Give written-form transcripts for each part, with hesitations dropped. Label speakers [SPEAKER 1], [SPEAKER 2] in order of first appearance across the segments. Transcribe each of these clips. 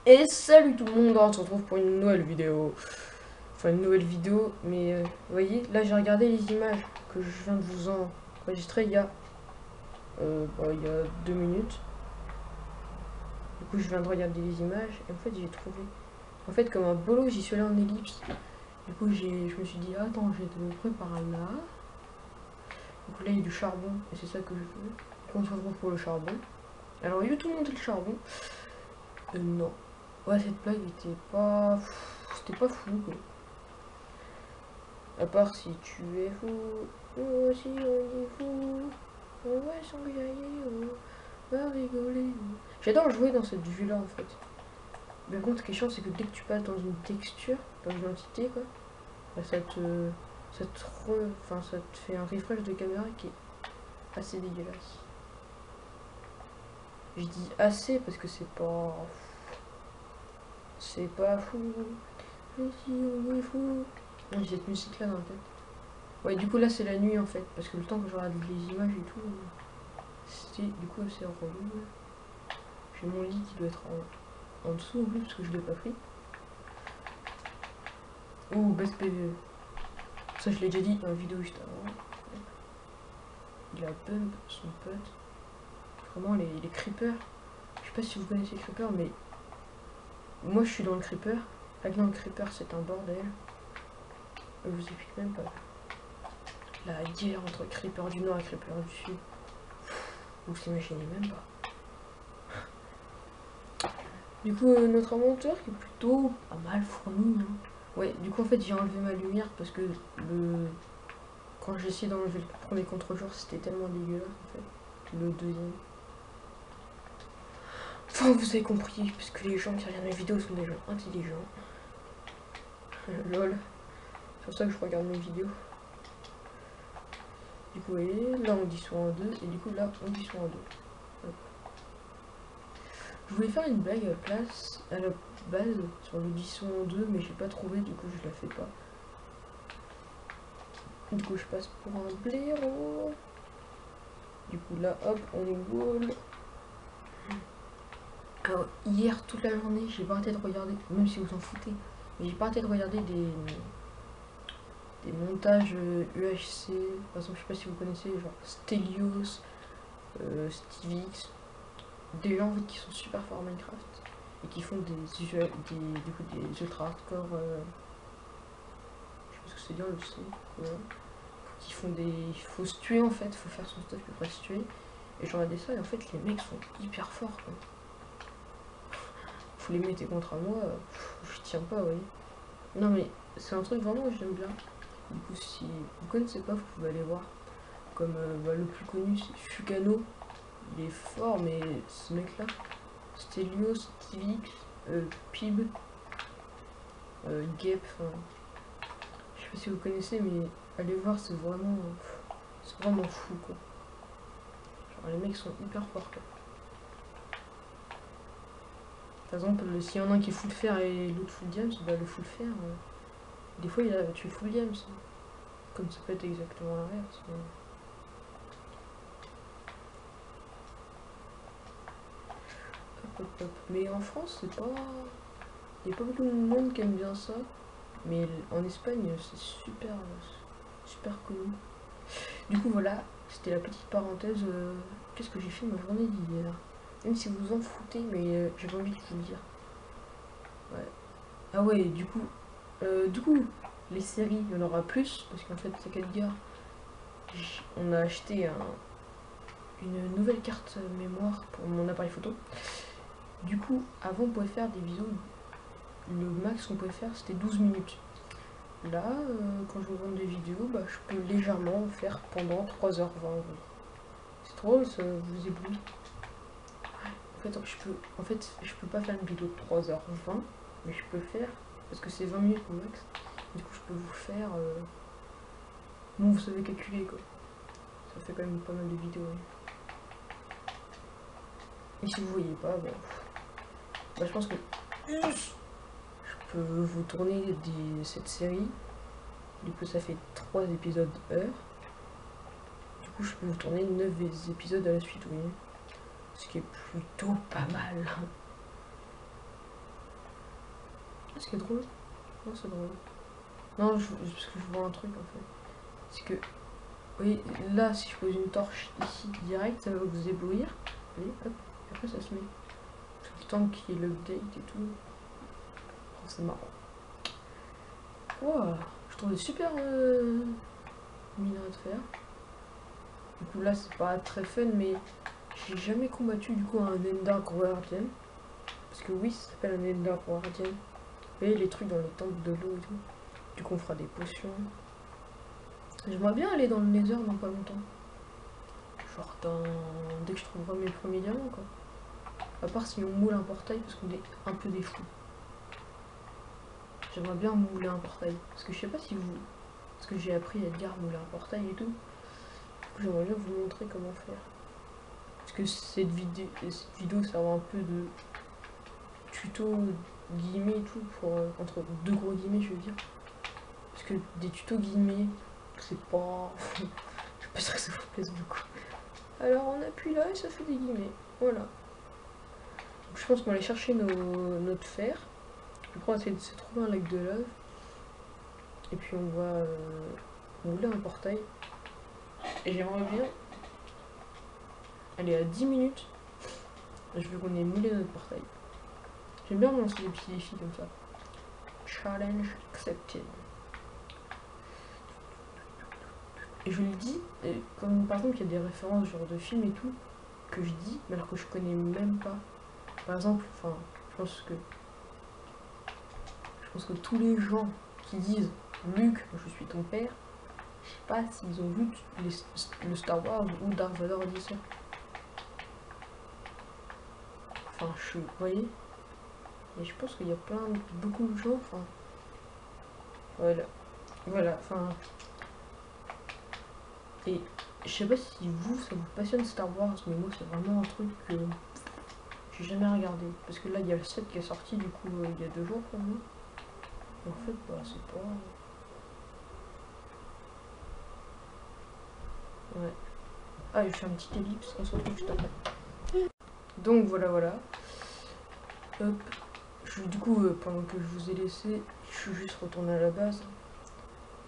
[SPEAKER 1] Et salut tout le monde, on se retrouve pour une nouvelle vidéo. Enfin une nouvelle vidéo, mais vous voyez, là j'ai regardé les images que je viens de vous enregistrer il y a 2 minutes. Du coup je viens de regarder les images et en fait j'ai trouvé. En fait comme un bolo j'y suis allé en ellipse. Du coup je me suis dit attends je vais te préparer là. Du coup là il y a du charbon et c'est ça que je veux. Donc on se retrouve pour le charbon. Alors YouTube monter le charbon. Non. Ouais cette blague était pas. C'était pas fou quoi. À part si tu es fou, nous aussi on est fou, on va s'engueuler, on va rigoler. J'adore jouer dans cette vue-là en fait. Mais par contre, ce qui est chiant, c'est que dès que tu passes dans une texture, dans une entité, quoi, bah, ça te fait un refresh de caméra qui est assez dégueulasse. Je dis assez parce que c'est pas fou. Mais si on est fou. J'ai cette musique là dans la tête. Ouais, du coup là c'est la nuit en fait, parce que le temps que je regarde les images et tout, c'était du coup assez relou. J'ai mon lit qui doit être en dessous en plus parce que je l'ai pas pris. Oh, best PVE. Ça je l'ai déjà dit dans la vidéo juste avant. Il a bump son pote. Vraiment les creepers. Je sais pas si vous connaissez les creepers, mais moi je suis dans le creeper. Avec dans le creeper c'est un bordel. Je vous explique même pas. La guerre entre creeper du nord et creeper du sud. Vous s'imaginez même pas. Du coup, notre inventeur qui est plutôt pas mal fourni. Hein. Ouais, du coup, en fait, j'ai enlevé ma lumière parce que quand j'ai essayé d'enlever le premier contre-jour, c'était tellement dégueulasse en fait. Le deuxième. Enfin, vous avez compris, parce que les gens qui regardent mes vidéos sont des gens intelligents. Lol. C'est pour ça que je regarde mes vidéos. Du coup, vous voyez, là on dissout en 2, et du coup, là on dissout en 2. Je voulais faire une blague à la base sur le dissout en 2, mais j'ai pas trouvé, du coup, je la fais pas. Du coup, je passe pour un blaireau. Du coup, là, hop, on est wall. Alors, hier, toute la journée, j'ai pas arrêté de regarder, même si vous en foutez, mais j'ai pas arrêté de regarder des montages UHC. Par exemple, je sais pas si vous connaissez, genre Stelios, Stivix, des gens en fait, qui sont super forts en Minecraft et qui font des ultra hardcore. Je sais pas ce que c'est dire, le C. Voilà. Qui font des. Il faut se tuer en fait, il faut faire son stuff pour pas se tuer. Et je regardais ça et en fait, les mecs sont hyper forts quoi. Faut les mettre contre moi, je tiens pas, oui. Non mais c'est un truc vraiment que j'aime bien. Du coup, si vous connaissez pas, vous pouvez aller voir. Comme le plus connu, c'est Fugano. Il est fort, mais ce mec-là, Stelios, Stivix, Pib, Gep, enfin, je sais pas si vous connaissez, mais allez voir, c'est vraiment fou, quoi. Genre, les mecs sont hyper forts, quoi. Par exemple, s'il y en a un qui est full fer et l'autre full diams, bah le full fer, des fois il a tué full diams. Comme ça peut être exactement l'inverse. Mais en France, c'est pas. Il n'y a pas beaucoup de monde qui aime bien ça. Mais en Espagne, c'est super connu. Du coup, voilà, c'était la petite parenthèse. Qu'est-ce que j'ai fait ma journée d'hier? Même si vous en foutez, mais j'avais envie de vous le dire. Ouais. Ah ouais, du coup, les séries, il y en aura plus. Parce qu'en fait, c'est Edgar. On a acheté une nouvelle carte mémoire pour mon appareil photo. Du coup, avant, on pouvait faire des vidéos. Le max qu'on pouvait faire, c'était 12 minutes. Là, quand je regarde des vidéos, bah, je peux légèrement faire pendant 3h20. C'est drôle, ça vous éblouit. Je peux pas faire une vidéo de 3h20, mais je peux faire, parce que c'est 20 minutes au max. Du coup, je peux vous faire. Bon, vous savez calculer quoi. Ça fait quand même pas mal de vidéos. Et si vous voyez pas, bah, je pense que je peux vous tourner cette série. Du coup, ça fait 3 épisodes heure. Du coup, je peux vous tourner 9 épisodes à la suite, oui. Ce qui est plutôt pas mal. ce qui est drôle. Non, c'est drôle. Non, parce que je vois un truc en fait. C'est que, oui, là, si je pose une torche ici direct, ça va vous éblouir. Allez, hop, et après ça se met. Tout le temps qu'il y ait l'update et tout. Oh, c'est marrant. Wow, je trouve super minerai de fer. Du coup, là, c'est pas très fun, mais j'ai jamais combattu du coup un Ender Guardian. Parce que oui, ça s'appelle un Ender Guardian. Vous voyez les trucs dans les temples de l'eau et tout. Du coup, on fera des potions. J'aimerais bien aller dans le Nether dans pas longtemps. Genre dès que je trouverai mes premiers diamants, quoi. À part si on moule un portail, parce qu'on est un peu des fous. J'aimerais bien mouler un portail. Parce que je sais pas si vous... Parce que j'ai appris à dire mouler un portail et tout. J'aimerais bien vous montrer comment faire. Parce que cette vidéo ça va un peu de tuto guillemets et tout, pour, entre deux gros guillemets je veux dire. Parce que des tutos guillemets, c'est pas... je suis pas sûre que ça vous plaise beaucoup. Alors on appuie là et ça fait des guillemets. Voilà. Donc, je pense qu'on va aller chercher notre fer. Après on va essayer de se trouver un lac de lave. Et puis on va mouler un portail. Et j'aimerais bien aller à 10 minutes. Je veux qu'on ait moulé notre portail. J'aime bien me lancer des petits défis comme ça. Challenge accepted. Et je le dis, comme par exemple il y a des références genre de films et tout, que je dis, mais alors que je connais même pas. Par exemple, enfin, je pense que tous les gens qui disent Luc, je suis ton père, je sais pas s'ils ont vu le Star Wars ou Darth Vader dit ça. Enfin, vous voyez. Et je pense qu'il y a beaucoup de gens, enfin, voilà, enfin, et je sais pas si vous, ça vous passionne Star Wars, mais moi c'est vraiment un truc que j'ai jamais regardé, parce que là il y a le 7 qui est sorti du coup il y a 2 jours pour moi, et en fait, bah c'est pas... Ouais. Ah, je fais un petit ellipse, on se retrouve juste après. Donc voilà, hop, du coup, pendant que je vous ai laissé, je suis juste retourné à la base.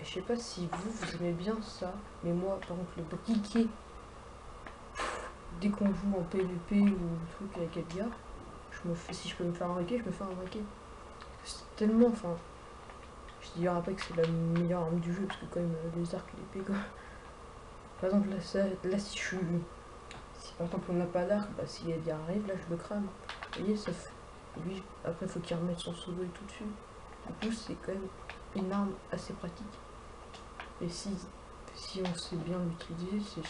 [SPEAKER 1] Et je sais pas si vous aimez bien ça, mais moi, par contre, le briquet, dès qu'on joue en PVP ou truc avec Edgar, si je peux me faire un briquet, je me fais un briquet. C'est tellement, enfin, je dirais pas que c'est la meilleure arme du jeu, parce que quand même, les arcs, l'épée, quoi. Par exemple, là si par exemple on n'a pas d'arc, bah si Edgar arrive, là je le crame. Vous voyez, ça fait... Lui, après, faut qu'il remette son pseudo et tout dessus. Du coup, c'est quand même une arme assez pratique. Et si on sait bien l'utiliser,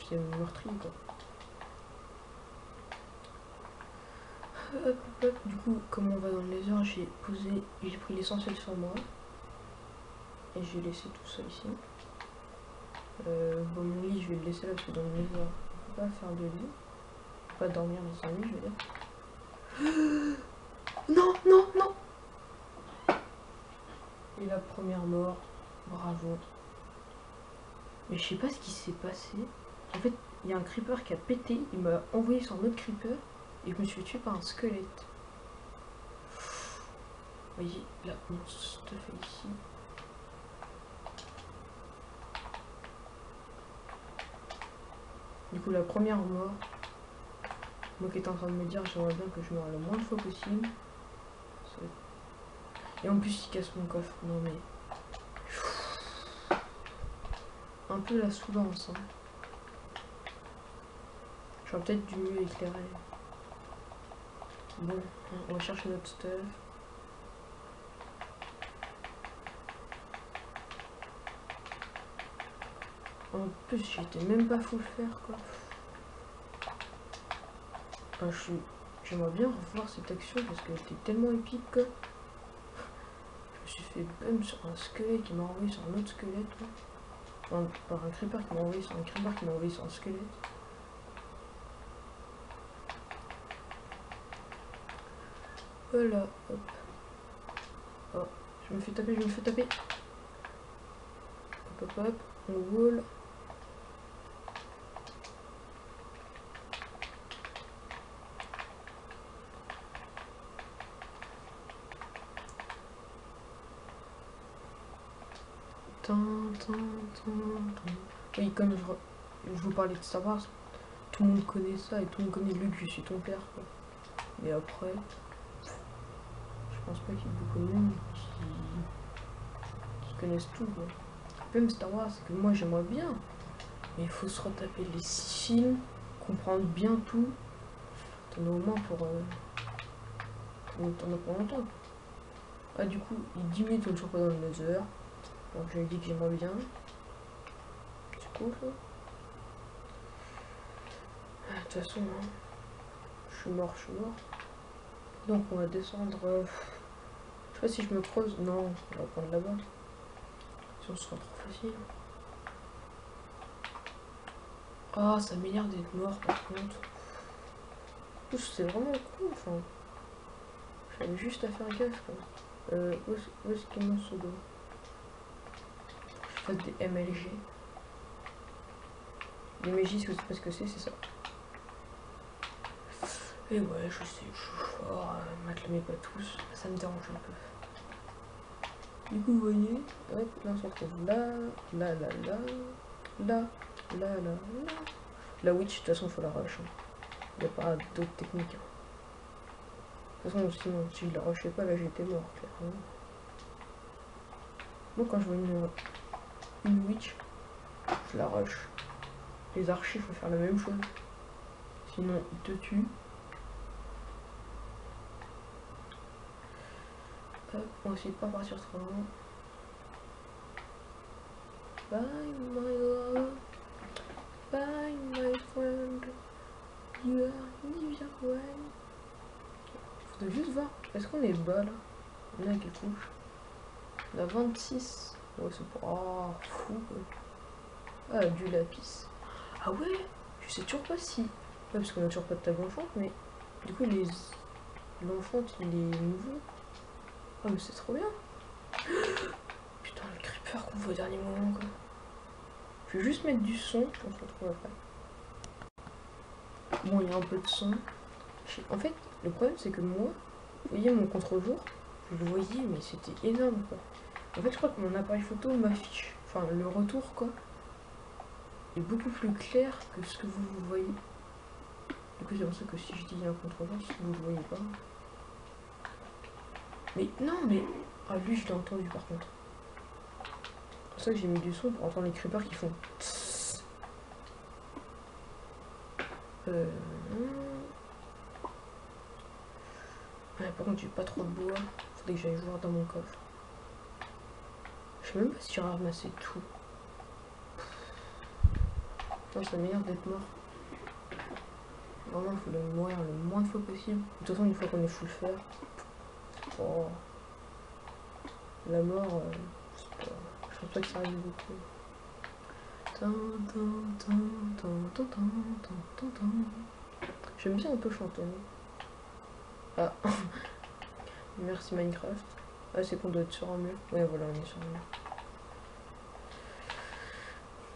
[SPEAKER 1] c'est meurtrier, quoi. Hop, hop, du coup, comme on va dans le laser, j'ai pris l'essentiel sur moi. Et j'ai laissé tout ça ici. Bon, mon lit, je vais le laisser là, parce que dans le laser, on peut pas faire de lit. On peut pas dormir dans un lit, je veux dire. Non, non, non! Et la première mort, bravo. Mais je sais pas ce qui s'est passé. En fait, il y a un creeper qui a pété, il m'a envoyé sur un autre creeper, et je me suis fait tuer par un squelette. Vous voyez, là, mon stuff est ici. Du coup, la première mort, moi qui étais en train de me dire, j'aimerais bien que je meure le moins de fois possible. Et en plus, il casse mon coffre. Non mais... Un peu la soulance, hein. J'aurais peut-être dû mieux éclairer. Bon, on va chercher notre stuff. En plus, j'étais même pas full fer, quoi. Enfin, j'aimerais bien revoir cette action parce qu'elle était tellement épique, quoi. Je me suis fait bum sur un squelette qui m'a envoyé sur un autre squelette, quoi. Enfin, par un creeper qui m'a envoyé sur un creeper qui m'a envoyé sur un squelette. Voilà, hop. Oh, je me fais taper. Hop, hop, hop, on wall. Oui, comme je vous parlais de Star Wars, tout le monde connaît ça et tout le monde connaît Luke, je suis ton père, quoi. Mais après, je pense pas qu'il y ait beaucoup de monde qui connaissent tout, quoi. Même Star Wars, c'est que moi j'aimerais bien, mais il faut se retaper les 6 films, comprendre bien tout. T'en as au moins pour... t'en as pour longtemps. Ah, du coup, il 10 minutes on ne sort pas dans le Nether. Donc je lui ai dit que j'aimerais bien. C'est cool ça. De toute façon, hein, je suis mort. Donc on va descendre. Je sais pas si je me creuse. Non, on va prendre là-bas. Sinon ce sera trop facile. Ah, ça m'énerve d'être mort par contre. C'est vraiment cool, enfin. J'avais juste à faire gaffe quoi. Où est-ce qu'il y a mon pseudo? Je fasse des MLG. Les MLG, si vous savez pas ce que c'est ça. Et ouais, je sais, je suis fort, m'acclamez pas tous, ça me dérange un peu. Du coup, vous voyez, hop, là on se retrouve là. La witch, de toute façon, faut la rush. Il n'y a pas d'autres techniques. De toute façon, sinon, si je la rushais pas, là j'étais mort, clairement. Moi, quand je vois une witch, je la rush. Les archers, faut faire la même chose. Sinon, ils te tuent. Hop, on va essayer de pas partir trop loin. Bye my love, bye my friend, you are never way. Faudrait juste voir, est-ce qu'on est bas là? On a quelle couche? On a 26. Ouais, c'est pas... Oh, fou quoi. Ah, du lapis. Ah ouais, je sais toujours pas si... Ouais, parce qu'on a toujours pas de table enfante, mais... Du coup, l'enfante, il est nouveau. Oh, mais c'est trop bien. Putain, le creeper qu'on voit au dernier moment, quoi. Je vais juste mettre du son, on se retrouve après. Bon, il y a un peu de son. En fait, le problème, c'est que moi, vous voyez mon contre-jour, je le voyais, mais c'était énorme, quoi. En fait, je crois que mon appareil photo m'affiche, enfin, le retour, quoi, est beaucoup plus clair que ce que vous voyez. Du coup, c'est pour ça que si je dis un contre-jour, vous ne le voyez pas. Mais non, mais... Ah, lui, je l'ai entendu, par contre. C'est pour ça que j'ai mis du son pour entendre les creepers qui font... Ouais, par contre, j'ai pas trop de bois. Faudrait que j'aille voir dans mon coffre. Je sais même pas si j'ai ramassé tout. Putain, ça m'énerve d'être mort. Vraiment, il faut mourir le moins de fois possible. De toute façon, une fois qu'on est full fer. Oh. La mort, je pense pas que ça arrive beaucoup. J'aime bien un peu chanter. Ah. Merci Minecraft. Ah, c'est qu'on doit être sur un mur. Ouais, voilà, on est sur un mur.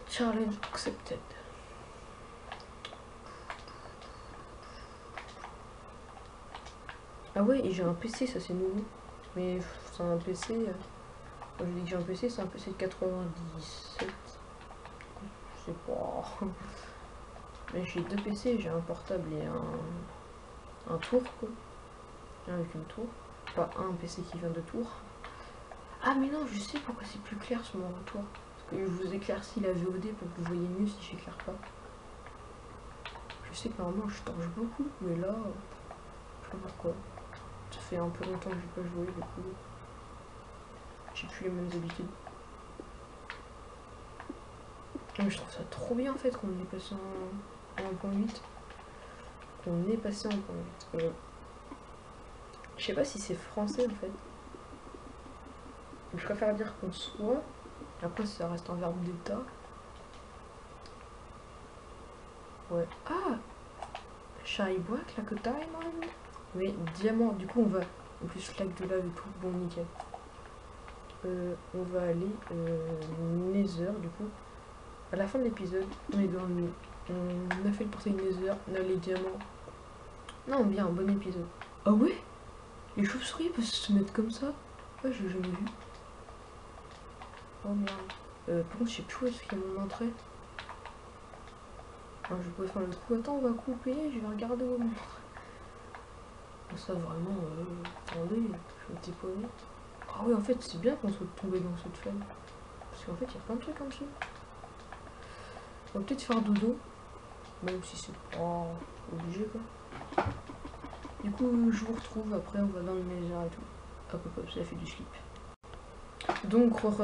[SPEAKER 1] Challenge accepted. Ah ouais, et j'ai un PC, ça c'est nouveau. Mais c'est un PC... Quand je dis que j'ai un PC, c'est un PC de 97. Je sais pas. Mais j'ai 2 PC, j'ai un portable et un tour, quoi. Avec une tour. Pas un PC qui vient de tour. Ah mais non, je sais pourquoi c'est plus clair sur mon retour. Parce que je vous éclaircis la VOD pour que vous voyez mieux si j'éclaire pas. Je sais que normalement je torche beaucoup, mais là, je sais pas pourquoi. Ça fait un peu longtemps que j'ai pas joué, du coup. J'ai plus les mêmes habitudes. Mais je trouve ça trop bien en fait qu'on est passé en 1.8. Qu'on est passé en 1.8. Je sais pas si c'est français en fait. Je préfère dire qu'on soit. Après ça reste un verbe d'état. Ouais. Ah, Shy Black, like a diamond. Mais diamant, du coup on va. En plus lac de lave et tout, bon nickel. On va aller Nether du coup. À la fin de l'épisode, on est dans le... On a fait le portail Nether, on a les diamants. Non, bien, un bon épisode. Ah ouais? Les chauves-souris peuvent se mettre comme ça? Ouais, j'ai jamais vu. Oh merde. Par contre, je sais plus où est-ce qu'il y a mon entrée. Alors, je peux faire le trou. Attends, on va couper, je vais regarder où est mon entrée. Ça vraiment, attendez, je m'étais pas vu. Ah ouais, en fait, c'est bien qu'on soit tombé dans cette femme. Parce qu'en fait, il y a plein de trucs en dessous. On va peut-être faire dodo. Même si c'est pas obligé, quoi. Du coup, je vous retrouve. Après, on va dans le maison et tout. Hop, hop, hop, ça fait du slip. Donc, on se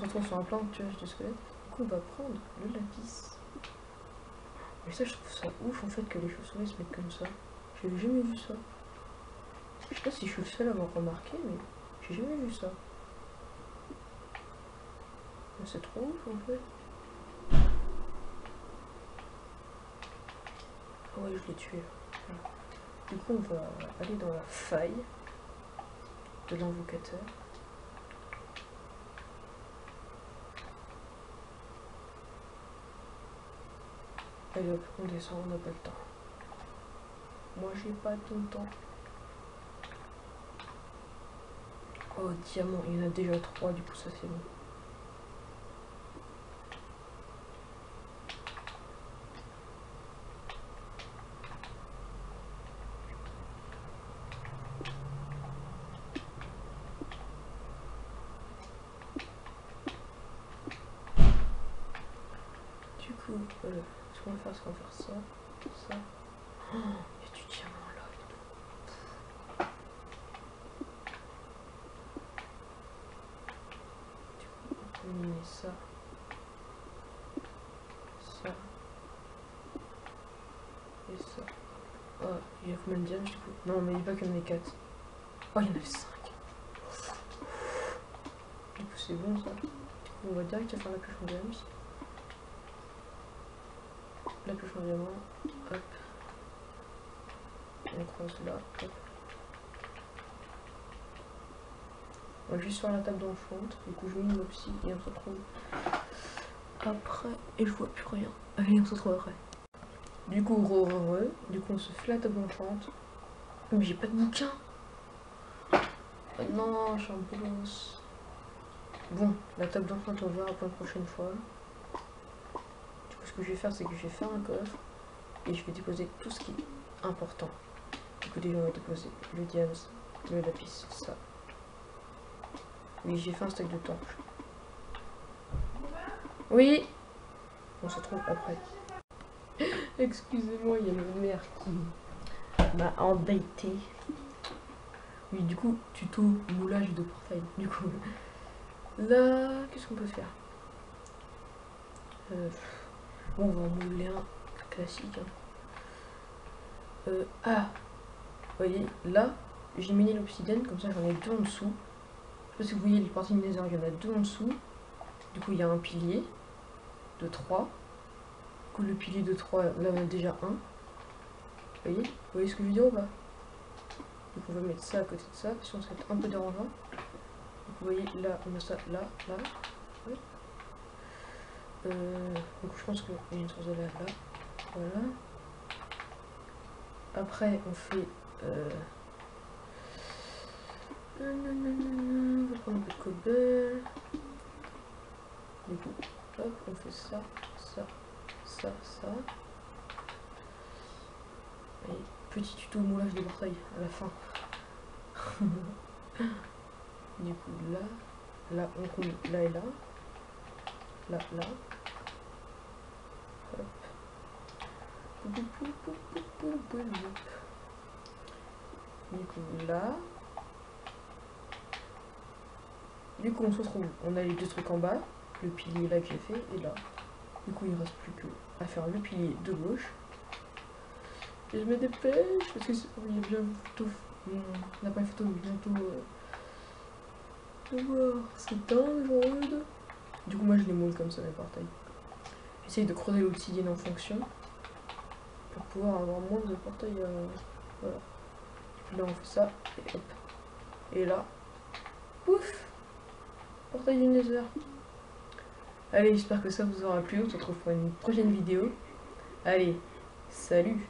[SPEAKER 1] retrouve sur un plan de tuage de squelette. Du coup, on va prendre le lapis. Mais ça, je trouve ça ouf en fait que les chauves-souris se mettent comme ça. J'avais jamais vu ça. Je sais pas si je suis le seul à avoir remarqué, mais j'ai jamais vu ça. C'est trop ouf en fait. Ah ouais, je l'ai tué. Voilà. Du coup, on va aller dans la faille de l'invocateur. Allez hop, on descend, on n'a pas le temps. Moi, j'ai pas tout le temps. Oh, diamant, il y en a déjà 3, du coup, ça c'est bon. Du coup, ce qu'on va faire, c'est qu'on va faire ça, ça. Oh, il y a du diamant là et tout. Du coup, on peut miner ça, ça et ça. Oh, il y a combien de diamants du coup? Non, mais il n'y a pas qu'il y en ait 4. Oh, il y en avait 5. Du coup, c'est bon ça. Du coup, on va direct faire la pioche en diamant. La pioche en diamant, hop. On croise là, hop. On va juste faire la table d'enchante. Du coup, je mets une opsie et on se retrouve après. Et je vois plus rien. Allez, on se retrouve après. Du coup, du coup, on se fait la table d'enchante. Mais j'ai pas de bouquin. Oh non, je suis un bolos. Bon, la table d'enchante, on verra pour la prochaine fois. Du coup, ce que je vais faire, c'est que je vais faire un coffre. Et je vais déposer tout ce qui est important. Du coup, déjà, on va déposer le diams, le lapis, ça. Oui, j'ai fait un stack de torches. Oui. On se retrouve après. Excusez-moi, il y a ma mère qui m'a embêté. Oui, du coup, tuto moulage de portail. Du coup, là, qu'est-ce qu'on peut faire? Bon, on va en mouler un classique. Hein. Ah, vous voyez, là, j'ai miné l'obsidienne, comme ça j'en ai 2 en dessous. Je sais pas si vous voyez les parties de nether, il y en a 2 en dessous. Du coup, il y a un pilier de 3. Du coup, le pilier de 3, là, on a déjà un. Vous voyez ce que je veux dire ou pas? Donc, on va mettre ça à côté de ça, sinon ça va être un peu dérangeant. Donc, vous voyez, là, on a ça, là, là. Ouais. Donc, je pense qu'il y a une source de lave là. Voilà. Après, on fait. On va prendre un peu de cobble. Du coup, hop, on fait ça, ça, ça, ça. Et petit tuto moulage de portail à la fin. Du coup, là, on roule là et là. Là, là. Hop. Du coup, là. Du coup, on se retrouve. On a les 2 trucs en bas. Le pilier là que j'ai fait et là. Du coup, il ne reste plus que à faire le pilier de gauche. Et je me dépêche parce que il y a bien une photo. On n'a pas une photo, mais bientôt. C'est dangereux. Du coup, moi je les moule comme ça, mes portails. J'essaye de creuser l'obsidienne en fonction pour pouvoir avoir moins de portails. Voilà. Puis là, on fait ça et hop. Et là, pouf, portail du nether. Allez, j'espère que ça vous aura plu. On se retrouve pour une prochaine vidéo. Allez, salut!